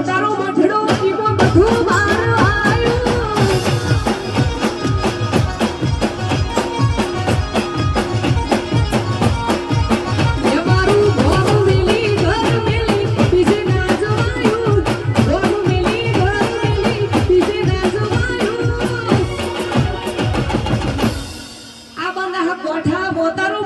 તારો મઠડો ઈમો બધું બહાર આવ્યું એ મારું ઘર મેલી બીજે ના જવાયું ઘર મેલી બીજે ના જવાયું આ બંધા કોઠા મોતારો